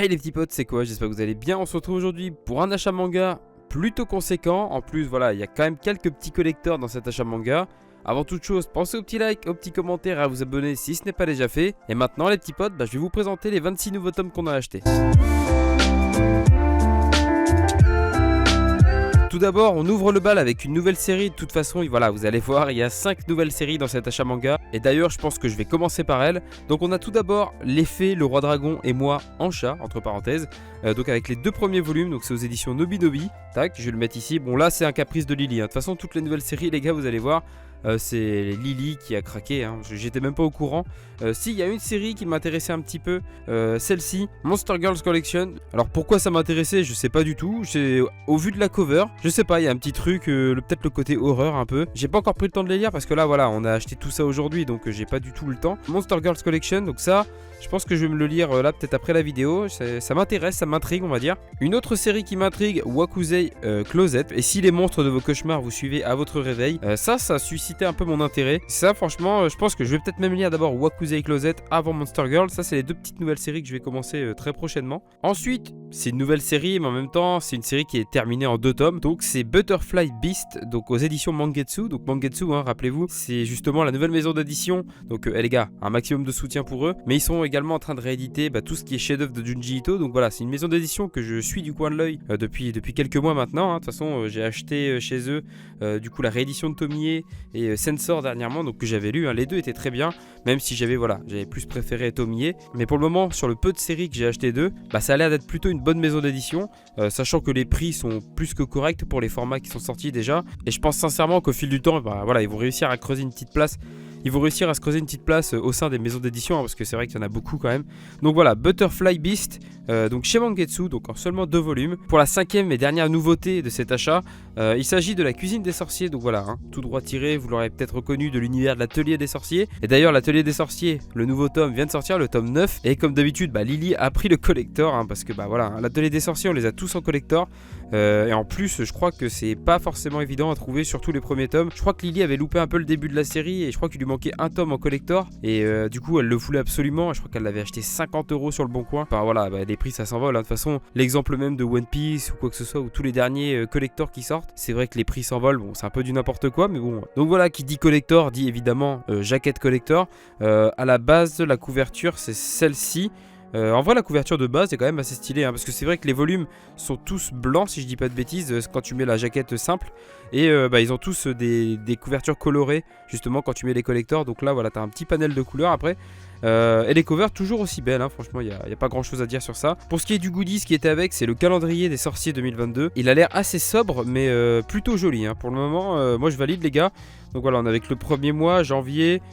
Hey les petits potes, c'est quoi? J'espère que vous allez bien. On se retrouve aujourd'hui pour un achat manga plutôt conséquent. En plus, voilà, il y a quand même quelques petits collecteurs dans cet achat manga. Avant toute chose, pensez au petit like, au petit commentaire et à vous abonner si ce n'est pas déjà fait. Et maintenant les petits potes, je vais vous présenter les 26 nouveaux tomes qu'on a achetés. Tout d'abord, on ouvre le bal avec une nouvelle série. De toute façon, voilà, vous allez voir, il y a 5 nouvelles séries dans cet achat manga. Et d'ailleurs, je pense que je vais commencer par elle. Donc on a tout d'abord L'Effet, le Roi Dragon et moi en chat, entre parenthèses. Donc avec les 2 premiers volumes, donc c'est aux éditions Nobinobi. Tac, je vais le mettre ici. Bon là, c'est un caprice de Lily. De toute façon, toutes les nouvelles séries, les gars, vous allez voir. C'est Lily qui a craqué, hein. J'étais même pas au courant. Si, il y a une série qui m'intéressait un petit peu, celle-ci, Monster Girls Collection. Alors pourquoi ça m'intéressait, je sais pas du tout. Au vu de la cover, je sais pas, il y a un petit truc, peut-être le côté horreur un peu. J'ai pas encore pris le temps de les lire parce que là voilà, on a acheté tout ça aujourd'hui, donc j'ai pas du tout le temps. Monster Girls Collection, donc ça, je pense que je vais me le lire là peut-être après la vidéo. Ça m'intéresse, ça m'intrigue, on va dire. Une autre série qui m'intrigue, Wakuzei Closet. Et si les monstres de vos cauchemars vous suivez à votre réveil, ça suscite un peu mon intérêt. Ça franchement je pense que je vais peut-être même lire d'abord Wakuzei Closet avant Monster Girl. Ça c'est les 2 petites nouvelles séries que je vais commencer très prochainement. Ensuite c'est une nouvelle série mais en même temps c'est une série qui est terminée en 2 tomes. Donc c'est Butterfly Beast, donc aux éditions Mangetsu. Donc Mangetsu, hein, rappelez-vous, c'est justement la nouvelle maison d'édition. Donc les gars, un maximum de soutien pour eux. Mais ils sont également en train de rééditer tout ce qui est chef-d'œuvre de Junji Ito. Donc voilà, c'est une maison d'édition que je suis du coin de l'œil depuis quelques mois maintenant, hein. De toute façon j'ai acheté chez eux du coup la réédition de Tomie et Sensor dernièrement, donc que j'avais lu, hein. Les 2 étaient très bien, même si j'avais plus préféré Tomie. Mais pour le moment, sur le peu de séries que j'ai acheté d'eux, ça a l'air d'être plutôt une bonne maison d'édition, sachant que les prix sont plus que corrects pour les formats qui sont sortis déjà. Et je pense sincèrement qu'au fil du temps, voilà, ils vont réussir à creuser une petite place. Ils vont réussir à se creuser une petite place au sein des maisons d'édition, hein, parce que c'est vrai qu'il y en a beaucoup quand même. Donc voilà, Butterfly Beast, donc chez Mangetsu, donc en seulement 2 volumes. Pour la 5e et dernière nouveauté de cet achat, il s'agit de la cuisine des sorciers. Donc voilà, hein, tout droit tiré, vous l'aurez peut-être reconnu, de l'univers de l'atelier des sorciers. Et d'ailleurs, l'atelier des sorciers, le nouveau tome vient de sortir, le tome 9. Et comme d'habitude, Lily a pris le collector, hein, parce que voilà, hein, l'atelier des sorciers, on les a tous en collector. Et en plus, je crois que c'est pas forcément évident à trouver, surtout les premiers tomes. Je crois que Lily avait loupé un peu le début de la série et je crois qu'il lui manquait un tome en collector. Et du coup, elle le voulait absolument. Je crois qu'elle l'avait acheté 50 € sur le bon coin. Enfin voilà, les prix ça s'envole, hein. De toute façon, l'exemple même de One Piece ou quoi que ce soit, ou tous les derniers collectors qui sortent, c'est vrai que les prix s'envolent. Bon, c'est un peu du n'importe quoi, mais bon. Donc voilà, qui dit collector dit évidemment jaquette collector. À la base, la couverture, c'est celle-ci. En vrai la couverture de base est quand même assez stylée, hein, parce que c'est vrai que les volumes sont tous blancs si je dis pas de bêtises quand tu mets la jaquette simple. Et ils ont tous des couvertures colorées justement quand tu mets les collectors. Donc là voilà, t'as un petit panel de couleurs après. Et les covers toujours aussi belles, hein. Franchement il n'y a pas grand chose à dire sur ça. Pour ce qui est du goodies, ce qui était avec, c'est le calendrier des sorciers 2022. Il a l'air assez sobre mais plutôt joli, hein. Pour le moment moi je valide les gars. Donc voilà, on est avec le premier mois, janvier.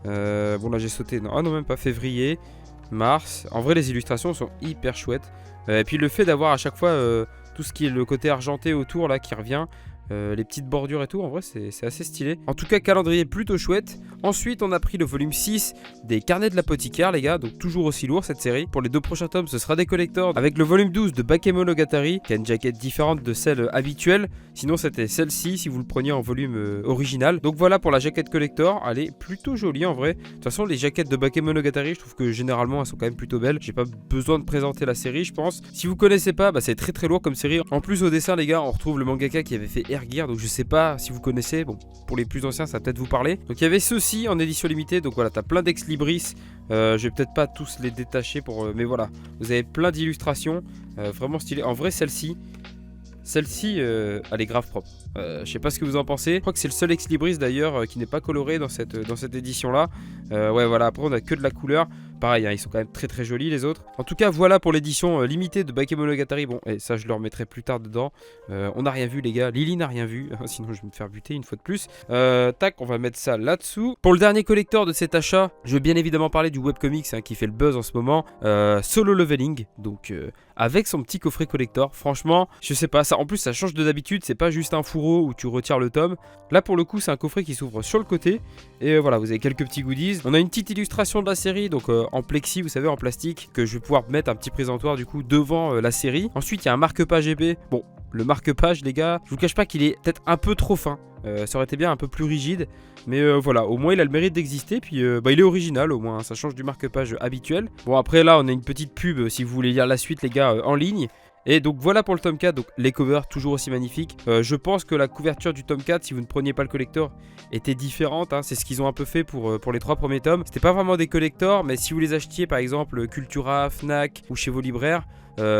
Bon là j'ai sauté, non même pas, février, mars. En vrai les illustrations sont hyper chouettes. Et puis le fait d'avoir à chaque fois tout ce qui est le côté argenté autour là qui revient, les petites bordures et tout, en vrai c'est assez stylé. En tout cas calendrier plutôt chouette. Ensuite on a pris le volume 6 des carnets de l'apothicaire les gars, donc toujours aussi lourd cette série. Pour les 2 prochains tomes ce sera des collectors avec le volume 12 de Bakemonogatari qui a une jaquette différente de celle habituelle. Sinon c'était celle-ci si vous le preniez en volume original. Donc voilà pour la jaquette collector, elle est plutôt jolie en vrai. De toute façon les jaquettes de Bakemonogatari je trouve que généralement elles sont quand même plutôt belles. J'ai pas besoin de présenter la série je pense. Si vous connaissez pas, c'est très très lourd comme série. En plus au dessin les gars on retrouve le mangaka qui avait fait Air Gear, donc je sais pas si vous connaissez. Bon, pour les plus anciens ça va peut-être vous parler. Donc il y avait ceux-ci en édition limitée, donc voilà, t'as plein d'ex libris. Je vais peut-être pas tous les détacher mais voilà, vous avez plein d'illustrations vraiment stylées. En vrai celle-ci elle est grave propre. Je sais pas ce que vous en pensez. Je crois que c'est le seul ex libris d'ailleurs qui n'est pas coloré dans cette édition là. Ouais voilà, après on a que de la couleur. Pareil, hein, ils sont quand même très très jolis les autres. En tout cas voilà pour l'édition limitée de Bakemonogatari. Bon, et ça je le remettrai plus tard dedans. On n'a rien vu les gars, Lily n'a rien vu. Sinon je vais me faire buter une fois de plus. Tac, on va mettre ça là-dessous. Pour le dernier collector de cet achat, je vais bien évidemment parler du webcomics, hein, qui fait le buzz en ce moment. Solo Leveling, donc avec son petit coffret collector. Franchement, je sais pas, ça en plus ça change de d'habitude. C'est pas juste un fourreau où tu retires le tome. Là pour le coup c'est un coffret qui s'ouvre sur le côté. Et voilà, vous avez quelques petits goodies. On a une petite illustration de la série, donc en plexi, vous savez, en plastique, que je vais pouvoir mettre un petit présentoir du coup devant la série. Ensuite il y a un marque-page épais. Bon, le marque-page les gars, je vous cache pas qu'il est peut-être un peu trop fin. Ça aurait été bien un peu plus rigide. Mais voilà, au moins il a le mérite d'exister. Puis il est original au moins, hein, ça change du marque-page habituel. Bon après là on a une petite pub si vous voulez lire la suite les gars en ligne. Et donc voilà pour le tome 4, donc les covers toujours aussi magnifiques. Je pense que la couverture du tome 4, si vous ne preniez pas le collector, était différente, hein. C'est ce qu'ils ont un peu fait pour les 3 premiers tomes. C'était pas vraiment des collectors, mais si vous les achetiez par exemple Cultura, Fnac ou chez vos libraires,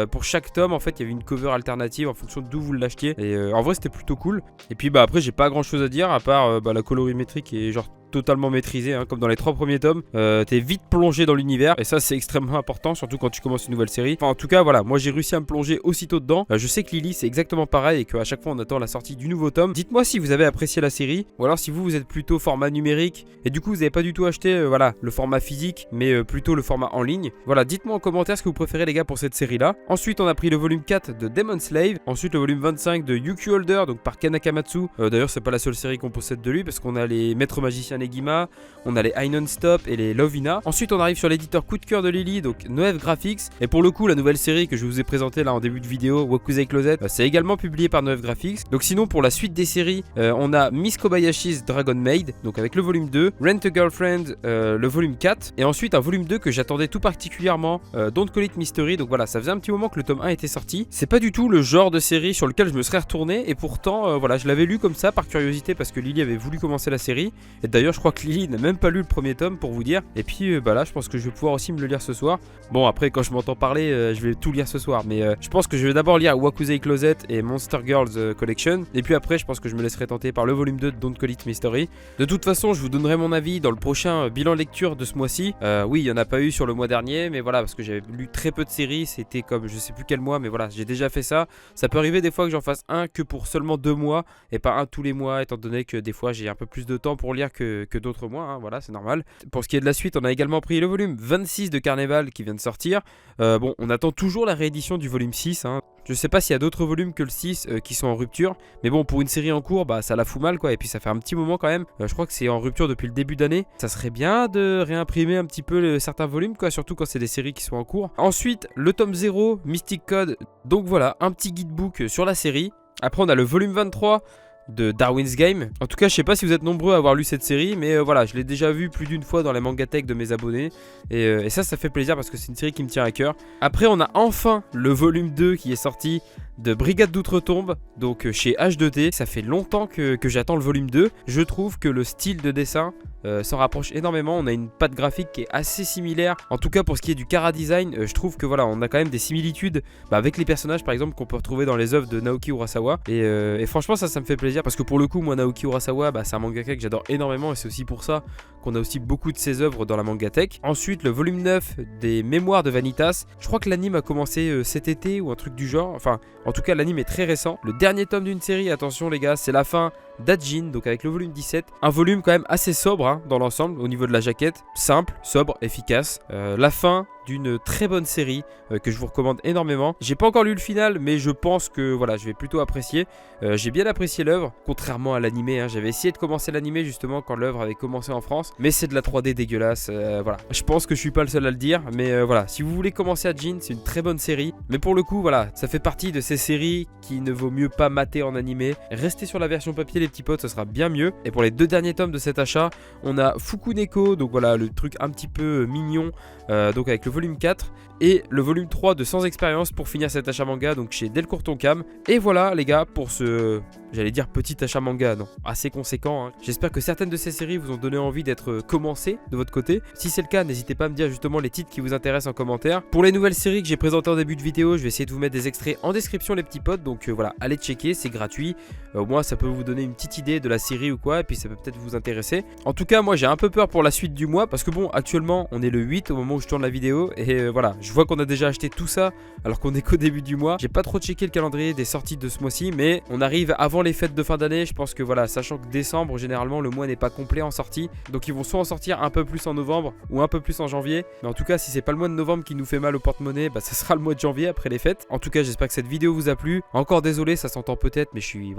pour chaque tome en fait il y avait une cover alternative en fonction d'où vous l'achetiez. Et en vrai c'était plutôt cool. Et puis après j'ai pas grand chose à dire à part la colorimétrie qui est genre totalement maîtrisé, hein, comme dans les 3 premiers tomes. T'es vite plongé dans l'univers et ça c'est extrêmement important, surtout quand tu commences une nouvelle série. Enfin en tout cas voilà, moi j'ai réussi à me plonger aussitôt dedans. Je sais que Lily c'est exactement pareil et qu'à chaque fois on attend la sortie du nouveau tome. Dites-moi si vous avez apprécié la série ou alors si vous êtes plutôt format numérique et du coup vous n'avez pas du tout acheté le format physique mais plutôt le format en ligne. Voilà, dites-moi en commentaire ce que vous préférez les gars pour cette série là. Ensuite on a pris le volume 4 de Demon Slave, ensuite le volume 25 de Yuki Holder, donc par Ken Akamatsu. D'ailleurs c'est pas la seule série qu'on possède de lui parce qu'on a les Maîtres Magiciens Negima, on a les High Non-Stop et les Lovina. Ensuite on arrive sur l'éditeur coup de cœur de Lily, donc Noev Graphics. Et pour le coup la nouvelle série que je vous ai présentée là en début de vidéo, Wakuzei Closet, c'est également publié par Noev Graphics. Donc sinon pour la suite des séries, on a Miss Kobayashi's Dragon Maid, donc avec le volume 2, Rent a Girlfriend, le volume 4, et ensuite un volume 2 que j'attendais tout particulièrement, Don't Call It Mystery. Donc voilà, ça faisait un petit moment que le tome 1 était sorti. C'est pas du tout le genre de série sur lequel je me serais retourné, et pourtant voilà, je l'avais lu comme ça par curiosité parce que Lily avait voulu commencer la série. Et d'ailleurs je crois que Lily n'a même pas lu le premier tome pour vous dire. Et puis là je pense que je vais pouvoir aussi me le lire ce soir. Bon après quand je m'entends parler je vais tout lire ce soir, mais je pense que je vais d'abord lire Wakuzei Closet et Monster Girls Collection, et puis après je pense que je me laisserai tenter par le volume 2 de Don't Call It Mystery. De toute façon je vous donnerai mon avis dans le prochain bilan lecture de ce mois-ci. Oui il n'y en a pas eu sur le mois dernier, mais voilà parce que j'avais lu très peu de séries, c'était comme je sais plus quel mois, mais voilà j'ai déjà fait ça. Ça peut arriver des fois que j'en fasse un que pour seulement 2 mois et pas un tous les mois, étant donné que des fois j'ai un peu plus de temps pour lire que d'autres mois, hein, voilà c'est normal. Pour ce qui est de la suite, on a également pris le volume 26 de Carnival qui vient de sortir. Bon on attend toujours la réédition du volume 6, hein. Je sais pas s'il y a d'autres volumes que le 6 qui sont en rupture, mais bon pour une série en cours bah ça la fout mal quoi, et puis ça fait un petit moment quand même. Je crois que c'est en rupture depuis le début d'année. Ça serait bien de réimprimer un petit peu certains volumes quoi, surtout quand c'est des séries qui sont en cours. Ensuite le tome 0 Mystic Code, donc voilà un petit guidebook sur la série. Après on a le volume 23 de Darwin's Game. En tout cas je sais pas si vous êtes nombreux à avoir lu cette série, mais voilà je l'ai déjà vu plus d'une fois dans les mangatech de mes abonnés, et ça fait plaisir parce que c'est une série qui me tient à cœur. Après on a enfin le volume 2 qui est sorti de Brigade d'Outre-Tombe, donc chez H2T. Ça fait longtemps que j'attends le volume 2. Je trouve que le style de dessin s'en rapproche énormément. On a une patte graphique qui est assez similaire. En tout cas pour ce qui est du chara design, je trouve que voilà on a quand même des similitudes avec les personnages par exemple qu'on peut retrouver dans les œuvres de Naoki Urasawa. Et franchement ça me fait plaisir parce que pour le coup moi Naoki Urasawa c'est un mangaka que j'adore énormément, et c'est aussi pour ça qu'on a aussi beaucoup de ses œuvres dans la mangatech. Ensuite le volume 9 des Mémoires de Vanitas. Je crois que l'anime a commencé cet été ou un truc du genre. Enfin en tout cas l'anime est très récent. Le dernier tome d'une série, attention les gars, c'est la fin d'Ajin, donc avec le volume 17. Un volume quand même assez sobre hein, dans l'ensemble au niveau de la jaquette. Simple, sobre, efficace. La fin d'une très bonne série que je vous recommande énormément. J'ai pas encore lu le final, mais je pense que voilà, je vais plutôt apprécier. J'ai bien apprécié l'œuvre, contrairement à l'animé, hein. J'avais essayé de commencer l'animé justement quand l'œuvre avait commencé en France, mais c'est de la 3D dégueulasse. Voilà, je pense que je suis pas le seul à le dire, mais voilà, si vous voulez commencer à Jin, c'est une très bonne série. Mais pour le coup, voilà, ça fait partie de ces séries qui ne vaut mieux pas mater en animé. Restez sur la version papier les petits potes, ça sera bien mieux. Et pour les 2 derniers tomes de cet achat, on a Fukuneko, donc voilà le truc un petit peu mignon, donc avec le volume 4 et le volume 3 de Sans Expérience pour finir cet achat manga, donc chez Delcourt Tonkam. Et voilà les gars pour ce, j'allais dire petit achat manga, non, assez conséquent, hein. J'espère que certaines de ces séries vous ont donné envie d'être commencées de votre côté. Si c'est le cas, n'hésitez pas à me dire justement les titres qui vous intéressent en commentaire. Pour les nouvelles séries que j'ai présentées en début de vidéo, je vais essayer de vous mettre des extraits en description les petits potes, donc voilà, allez checker, c'est gratuit. Au moins ça peut vous donner une petite idée de la série ou quoi, et puis ça peut peut-être vous intéresser. En tout cas moi j'ai un peu peur pour la suite du mois, parce que bon actuellement on est le 8 au moment où je tourne la vidéo, et voilà, je vois qu'on a déjà acheté tout ça alors qu'on est qu'au début du mois. J'ai pas trop checké le calendrier des sorties de ce mois-ci, mais on arrive avant les fêtes de fin d'année. Je pense que voilà, sachant que décembre généralement le mois n'est pas complet en sortie, donc ils vont soit en sortir un peu plus en novembre ou un peu plus en janvier. Mais en tout cas si c'est pas le mois de novembre qui nous fait mal au porte-monnaie, ça sera le mois de janvier après les fêtes. En tout cas j'espère que cette vidéo vous a plu. Encore désolé, ça s'entend peut-être, mais je suis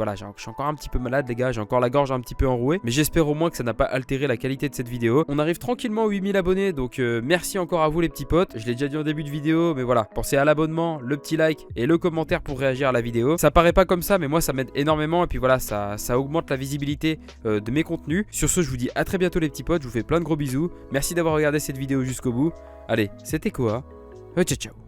encore un petit peu malade les gars, j'ai encore la gorge un petit peu enrouée, mais j'espère au moins que ça n'a pas altéré la qualité de cette vidéo. On arrive tranquillement aux 8000 abonnés, donc merci encore à vous les petits potes. Je l'ai déjà dit en début début de vidéo, mais voilà, pensez à l'abonnement, le petit like et le commentaire pour réagir à la vidéo. Ça paraît pas comme ça, mais moi ça m'aide énormément et puis voilà, ça augmente la visibilité de mes contenus. Sur ce, je vous dis à très bientôt les petits potes, je vous fais plein de gros bisous. Merci d'avoir regardé cette vidéo jusqu'au bout. Allez, c'était Koa. Ciao ciao.